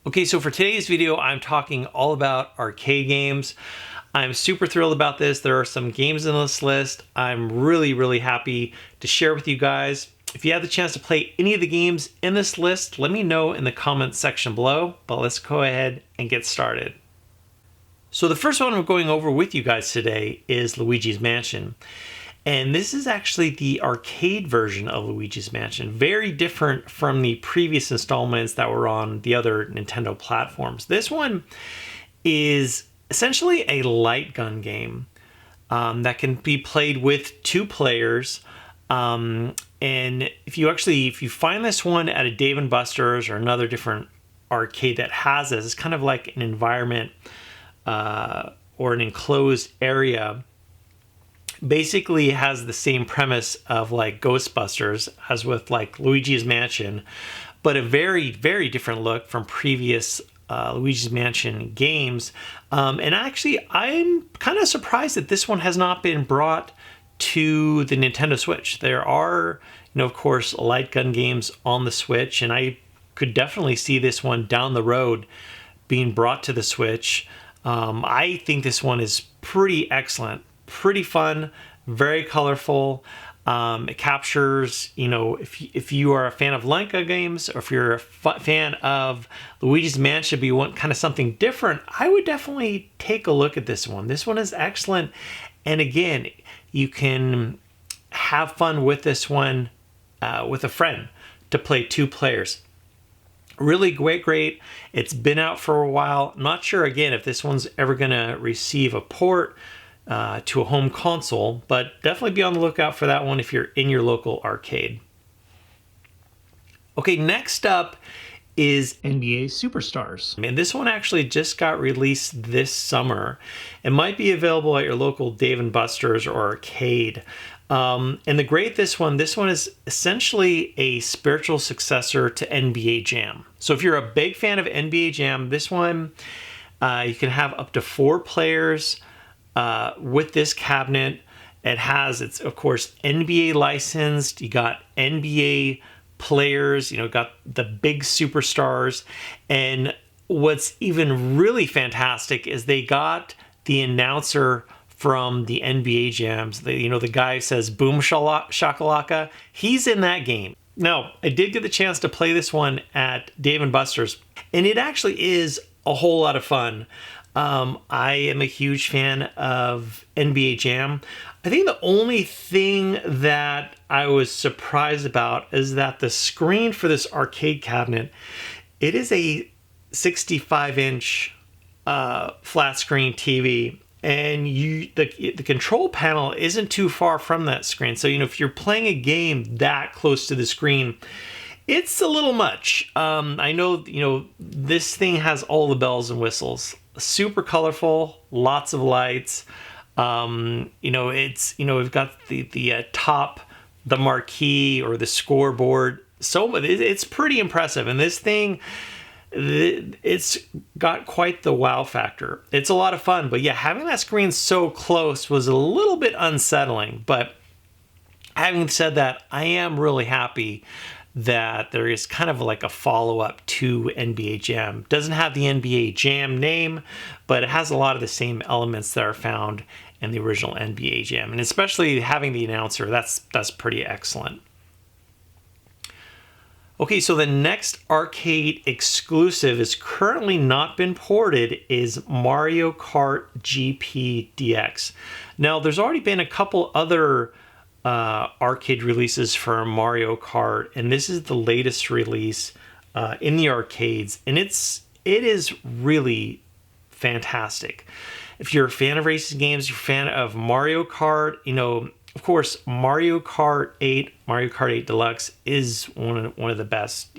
Okay, so for today's video, I'm talking all about arcade games. I'm super thrilled about this. There are some games in this list I'm really happy to share with you guys. If you have the chance to play any of the games in this list, let me know in the comments section below, but let's go ahead and get started. So the first one I'm going over with you guys today is Luigi's Mansion. And this is actually the arcade version of Luigi's Mansion. Very different from the previous installments that were on the other Nintendo platforms. This one is essentially a light gun game that can be played with two players. And if you find this one at a Dave & Buster's or another different arcade that has this, it's kind of like an environment or an enclosed area. Basically has the same premise of like Ghostbusters as with like Luigi's Mansion, but a very different look from previous Luigi's Mansion games. And actually, I'm kind of surprised that this one has not been brought to the Nintendo Switch. There are, of course, light gun games on the Switch, and I could definitely see this one down the road being brought to the Switch. I think this one is pretty excellent. Pretty fun, very colorful. It captures, if you are a fan of Lenka games, or if you're a fan of Luigi's Mansion, but you want kind of something different, I would definitely take a look at this one. This one is excellent. And again, you can have fun with this one with a friend to play two players. Really great. It's been out for a while. I'm not sure, again, if this one's ever going to receive a port to a home console, but definitely be on the lookout for that one if you're in your local arcade. Okay, next up is NBA Superstars. And this one actually just got released this summer. It might be available at your local Dave & Buster's or arcade. And this one is essentially a spiritual successor to NBA Jam. So if you're a big fan of NBA Jam, this one, you can have up to 4 players with this cabinet. It's of course NBA licensed. You got NBA players, got the big superstars. And what's even really fantastic is they got the announcer from the NBA Jams. The guy says boom shakalaka. He's in that game. Now, I did get the chance to play this one at Dave & Buster's, and it actually is a whole lot of fun. I am a huge fan of NBA Jam. I think the only thing that I was surprised about is that the screen for this arcade cabinet, it is a 65-inch flat screen TV, and the control panel isn't too far from that screen. So, if you're playing a game that close to the screen, it's a little much. I know, this thing has all the bells and whistles. Super colorful, lots of lights. We've got the top, the marquee or the scoreboard. So it's pretty impressive. And this thing, it's got quite the wow factor. It's a lot of fun, but yeah, having that screen so close was a little bit unsettling. But having said that, I am really happy that there is kind of like a follow-up to NBA Jam. Doesn't have the NBA Jam name, but it has a lot of the same elements that are found in the original NBA Jam. And especially having the announcer, that's pretty excellent. Okay, so the next arcade exclusive is currently not been ported, is Mario Kart GP DX. Now, there's already been a couple other arcade releases for Mario Kart, and this is the latest release in the arcades, and it is really fantastic. If you're a fan of racing games, you're a fan of Mario Kart, of course, Mario Kart 8 Deluxe is one of the best,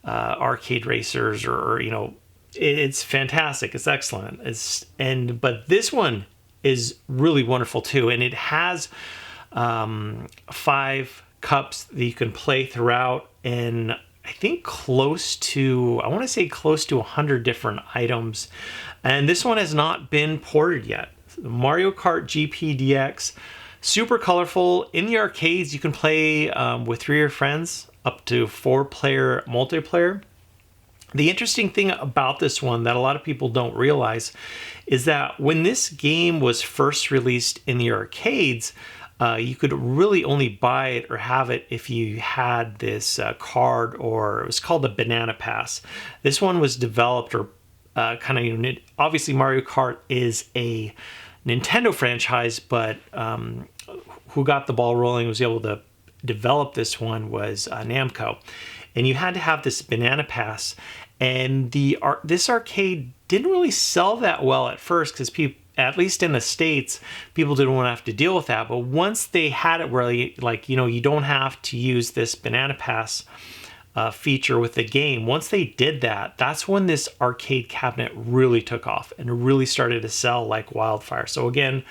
arcade racers, or it's fantastic. It's excellent. But this one is really wonderful too, and it has 5 cups that you can play throughout, and I think close to 100 different items. And this one has not been ported yet. Mario Kart GP DX, super colorful. In the arcades, you can play with 3 of your friends, up to 4-player multiplayer. The interesting thing about this one that a lot of people don't realize is that when this game was first released in the arcades, you could really only buy it or have it if you had this card, or it was called the Banana Pass. This one was developed or obviously Mario Kart is a Nintendo franchise, but who got the ball rolling, was able to develop this one, was Namco. And you had to have this Banana Pass, and this arcade didn't really sell that well at first because people, at least in the States, people didn't want to have to deal with that. But once they had it where, you don't have to use this Banana Pass feature with the game, once they did that, that's when this arcade cabinet really took off and really started to sell like wildfire. So again,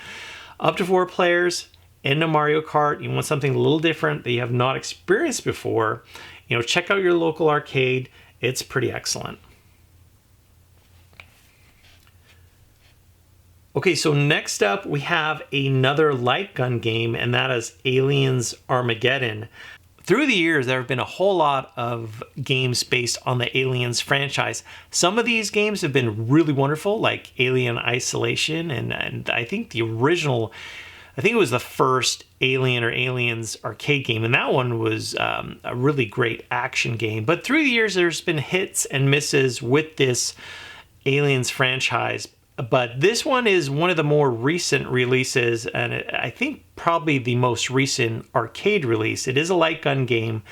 up to 4 players into Mario Kart. You want something a little different that you have not experienced before, check out your local arcade. It's pretty excellent. Okay, so next up we have another light gun game, and that is Aliens Armageddon. Through the years, there have been a whole lot of games based on the Aliens franchise. Some of these games have been really wonderful, like Alien Isolation, and I think the original, I think it was the first Alien or Aliens arcade game, and that one was a really great action game. But through the years, there's been hits and misses with this Aliens franchise. But this one is one of the more recent releases, and I think probably the most recent arcade release. It is a light gun game,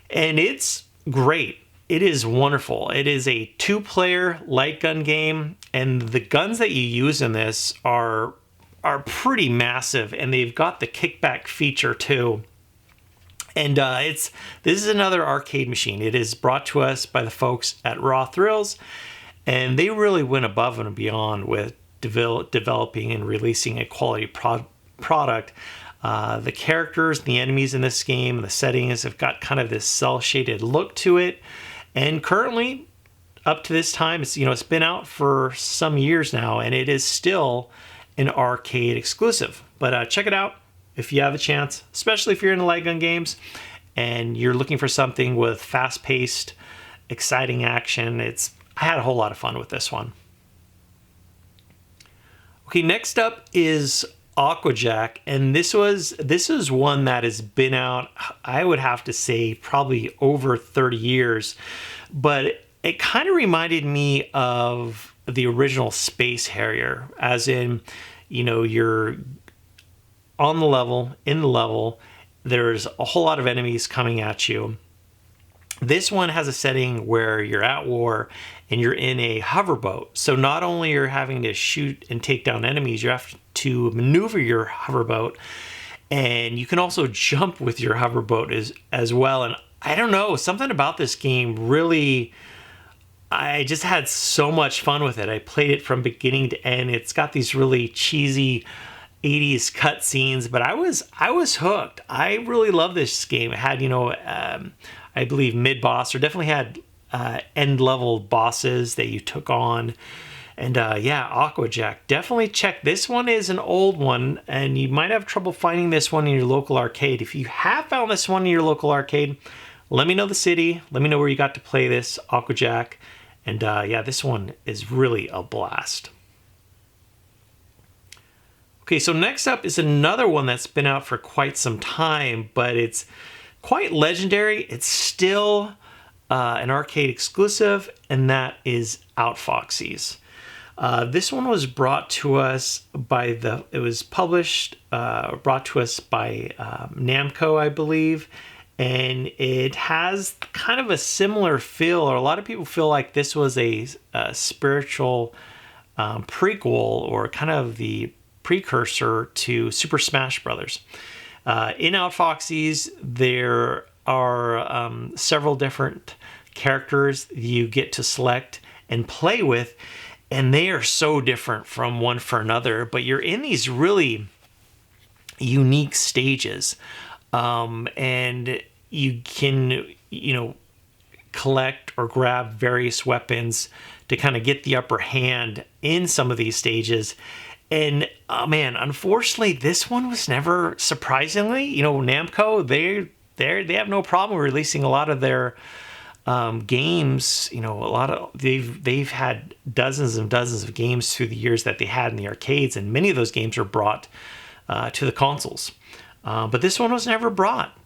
and it's great. It is wonderful. It is a 2-player light gun game, and the guns that you use in this are pretty massive, and they've got the kickback feature too. And this is another arcade machine. It is brought to us by the folks at Raw Thrills. And they really went above and beyond with developing and releasing a quality product. The characters, the enemies in this game, the settings have got kind of this cel-shaded look to it. And currently, up to this time, it's been out for some years now, and it is still an arcade exclusive. But check it out if you have a chance, especially if you're into light gun games and you're looking for something with fast-paced, exciting action. I had a whole lot of fun with this one. Okay, next up is Aquajack, and this is one that has been out, I would have to say, probably over 30 years, but it kind of reminded me of the original Space Harrier, as in, you're on the level, in the level, there's a whole lot of enemies coming at you. This one has a setting where you're at war and you're in a hoverboat. So not only are you having to shoot and take down enemies, you have to maneuver your hoverboat, and you can also jump with your hoverboat as well. And I don't know, something about this game really, I just had so much fun with it. I played it from beginning to end. It's got these really cheesy 80s cutscenes, but I was hooked. I really love this game. It had, I believe mid-boss, or definitely had end-level bosses that you took on. And Aquajack, definitely check. This one is an old one, and you might have trouble finding this one in your local arcade. If you have found this one in your local arcade, let me know the city. Let me know where you got to play this Aquajack. And this one is really a blast. Okay, so next up is another one that's been out for quite some time, but it's quite legendary. It's still an arcade exclusive, and that is Outfoxies. This one was brought to us by brought to us by Namco, I believe, and it has kind of a similar feel, or a lot of people feel like this was a spiritual prequel, or kind of the precursor to Super Smash Brothers. In Outfoxies, there are several different characters you get to select and play with, and they are so different from one for another, but you're in these really unique stages, and you can, collect or grab various weapons to kind of get the upper hand in some of these stages. And unfortunately, this one was never, surprisingly, Namco, they have no problem releasing a lot of their games, you know, they've had dozens and dozens of games through the years that they had in the arcades, and many of those games were brought to the consoles. But this one was never brought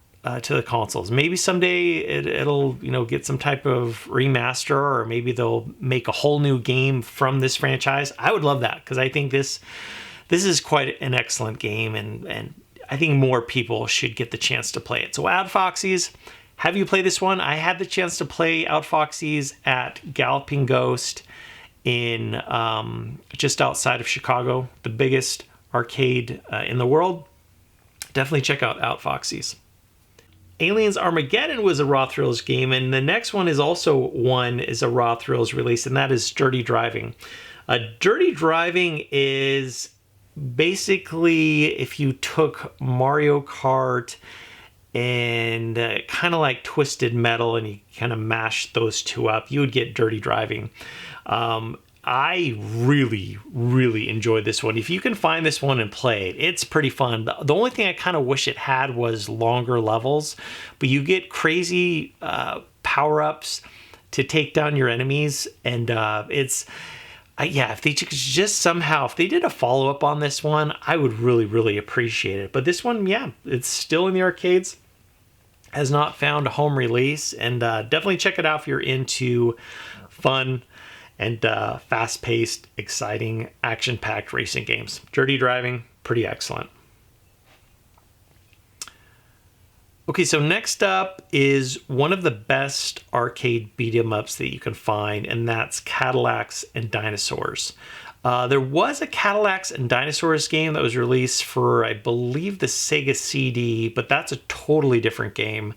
to the consoles. Maybe someday it'll, you know, get some type of remaster, or maybe they'll make a whole new game from this franchise. I would love that, because I think this is quite an excellent game, and I think more people should get the chance to play it. So Outfoxies, have you played this one? I had the chance to play Outfoxies at Galloping Ghost in just outside of Chicago, the biggest arcade in the world. Definitely check out Outfoxies. Aliens Armageddon was a Raw Thrills game, and the next one is also a Raw Thrills release, and that is Dirty Driving. Dirty Driving is basically if you took Mario Kart and kind of like Twisted Metal and you kind of mashed those two up, you would get Dirty Driving. I really, really enjoyed this one. If you can find this one and play it, it's pretty fun. The only thing I kind of wish it had was longer levels, but you get crazy power-ups to take down your enemies, and if they just somehow, if they did a follow-up on this one, I would really, really appreciate it. But this one, yeah, it's still in the arcades, has not found a home release, and definitely check it out if you're into fun and fast-paced, exciting, action-packed racing games. Dirty Driving, pretty excellent. Okay, so next up is one of the best arcade beat-em-ups that you can find, and that's Cadillacs and Dinosaurs. There was a Cadillacs and Dinosaurs game that was released for, I believe, the Sega CD, but that's a totally different game.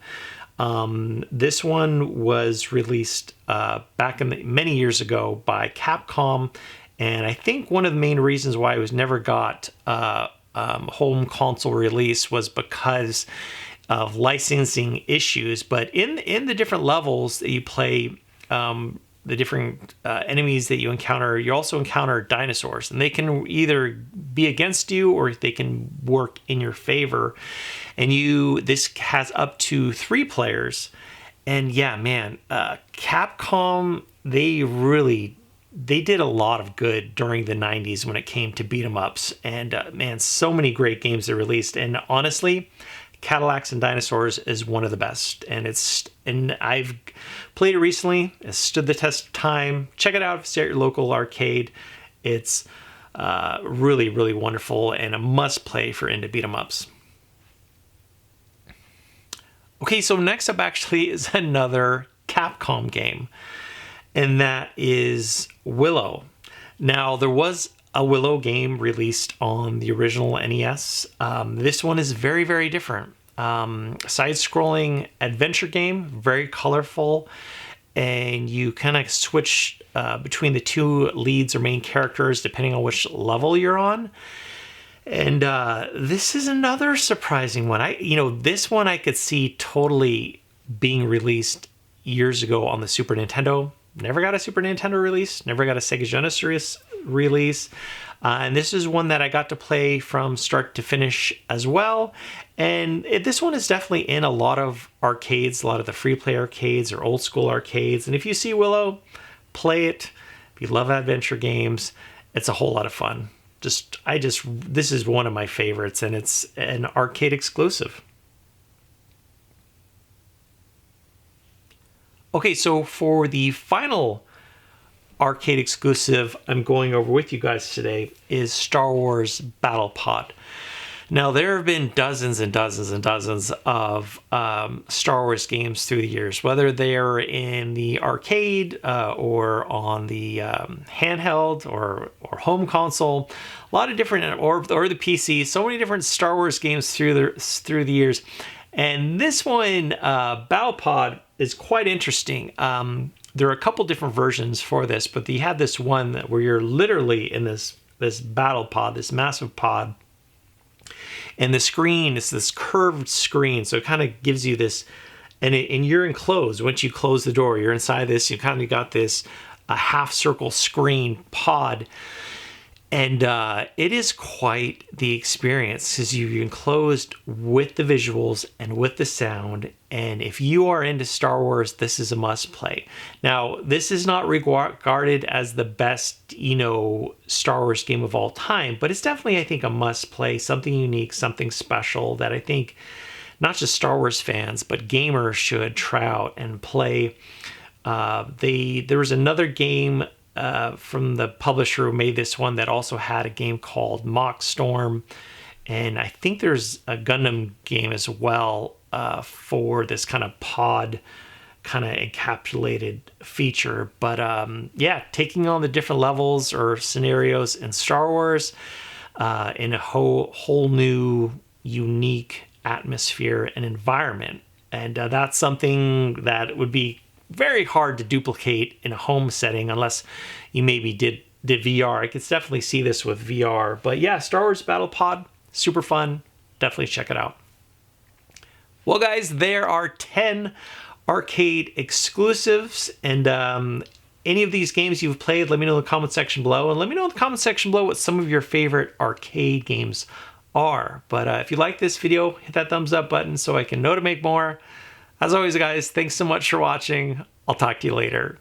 This one was released back many years ago by Capcom, and I think one of the main reasons why it was never got home console release was because of licensing issues. But in the different levels that you play, the different enemies that you encounter, you also encounter dinosaurs, and they can either be against you or they can work in your favor. And this has up to 3 players. And yeah, man, Capcom, they did a lot of good during the 90s when it came to beat 'em ups. And man, so many great games they released. And honestly, Cadillacs and Dinosaurs is one of the best, and I've played it recently. It stood the test of time. Check it out if it's at your local arcade. It's really, really wonderful and a must play for into beat 'em ups. Okay, so next up actually is another Capcom game, and that is Willow. Now, there was a Willow game released on the original NES. This one is very, very different. Side-scrolling adventure game, very colorful, and you kind of switch between the 2 leads or main characters depending on which level you're on. And this is another surprising one. This one I could see totally being released years ago on the Super Nintendo. Never got a Super Nintendo release, never got a Sega Genesis release. And this is one that I got to play from start to finish as well. And this one is definitely in a lot of arcades, a lot of the free play arcades or old school arcades. And if you see Willow, play it. If you love adventure games, it's a whole lot of fun. This is one of my favorites, and it's an arcade exclusive. Okay, so for the final arcade exclusive I'm going over with you guys today is Star Wars Battle Pod. Now, there have been dozens and dozens and dozens of Star Wars games through the years, whether they're in the arcade or on the handheld or home console. A lot of different, or the PC. So many different Star Wars games through the years. And this one, Battle Pod, is quite interesting. There are a couple different versions for this, but you have this one where you're literally in this battle pod, this massive pod, and the screen is this curved screen, so it kind of gives you this, and you're enclosed. Once you close the door, you're inside this. You kind of got this a half circle screen pod, And it is quite the experience because you're enclosed with the visuals and with the sound. And if you are into Star Wars, this is a must play. Now, this is not regarded as the best, Star Wars game of all time, but it's definitely, I think, a must play, something unique, something special that I think not just Star Wars fans, but gamers should try out and play. There was another game from the publisher who made this one that also had a game called Mock Storm, and I think there's a Gundam game as well for this kind of pod kind of encapsulated feature. But yeah, taking on the different levels or scenarios in Star Wars in a whole new unique atmosphere and environment, and that's something that would be very hard to duplicate in a home setting unless you maybe did VR. I could definitely see this with VR. But yeah, Star Wars Battle Pod, super fun. Definitely check it out. Well, guys, there are 10 arcade exclusives, and any of these games you've played, let me know in the comment section below, and let me know in the comment section below what some of your favorite arcade games are. But if you like this video, hit that thumbs up button so I can know to make more. As always, guys, thanks so much for watching. I'll talk to you later.